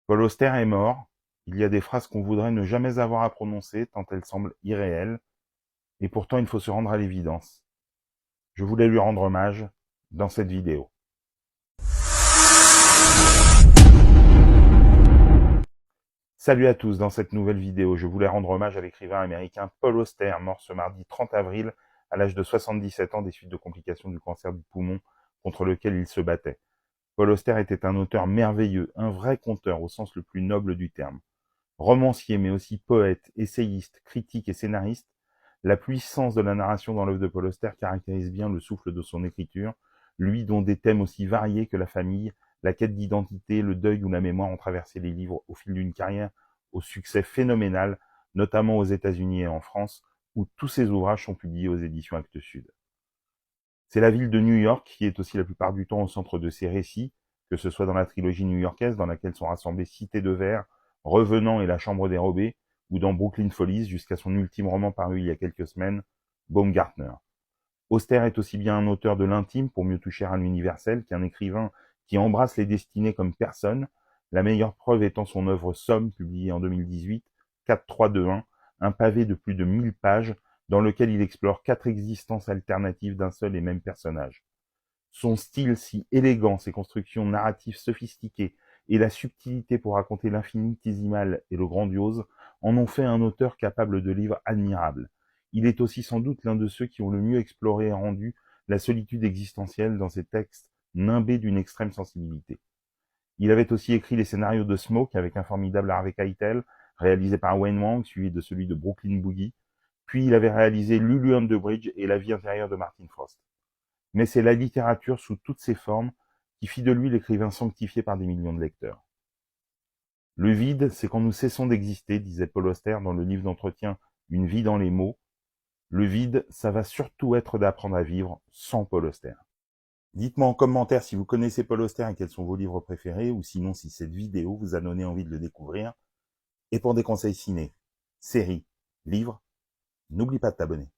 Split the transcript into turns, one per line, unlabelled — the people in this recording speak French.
Paul Auster est mort. Il y a des phrases qu'on voudrait ne jamais avoir à prononcer tant elles semblent irréelles, et pourtant il faut se rendre à l'évidence. Je voulais lui rendre hommage dans cette vidéo. Salut à tous, dans cette nouvelle vidéo, je voulais rendre hommage à l'écrivain américain Paul Auster, mort ce mardi 30 avril à l'âge de 77 ans des suites de complications du cancer du poumon contre lequel il se battait. Paul Auster était un auteur merveilleux, un vrai conteur au sens le plus noble du terme. Romancier mais aussi poète, essayiste, critique et scénariste, la puissance de la narration dans l'œuvre de Paul Auster caractérise bien le souffle de son écriture, lui dont des thèmes aussi variés que la famille, la quête d'identité, le deuil ou la mémoire ont traversé les livres au fil d'une carrière au succès phénoménal, notamment aux États-Unis et en France, où tous ses ouvrages sont publiés aux éditions Actes Sud. C'est la ville de New York qui est aussi la plupart du temps au centre de ses récits, que ce soit dans la trilogie new-yorkaise dans laquelle sont rassemblés Cité de Verre, Revenant et La Chambre dérobée, ou dans Brooklyn Follies jusqu'à son ultime roman paru il y a quelques semaines, Baumgartner. Auster est aussi bien un auteur de l'intime pour mieux toucher à l'universel qu'un écrivain qui embrasse les destinées comme personne, la meilleure preuve étant son œuvre Somme, publiée en 2018, 4-3-2-1, un pavé de plus de 1000 pages dans lequel il explore 4 existences alternatives d'un seul et même personnage. Son style si élégant, ses constructions narratives sophistiquées et la subtilité pour raconter l'infinitésimal et le grandiose en ont fait un auteur capable de livres admirables. Il est aussi sans doute l'un de ceux qui ont le mieux exploré et rendu la solitude existentielle dans ses textes nimbés d'une extrême sensibilité. Il avait aussi écrit les scénarios de Smoke avec un formidable Harvey Keitel, réalisé par Wayne Wang, suivi de celui de Brooklyn Boogie, puis il avait réalisé Lulu on the Bridge et La vie intérieure de Martin Frost. Mais c'est la littérature sous toutes ses formes qui fit de lui l'écrivain sanctifié par des millions de lecteurs. Le vide, c'est quand nous cessons d'exister, disait Paul Auster dans le livre d'entretien Une vie dans les mots. Le vide, ça va surtout être d'apprendre à vivre sans Paul Auster. Dites-moi en commentaire si vous connaissez Paul Auster et quels sont vos livres préférés, ou sinon si cette vidéo vous a donné envie de le découvrir. Et pour des conseils ciné, séries, livres, n'oublie pas de t'abonner.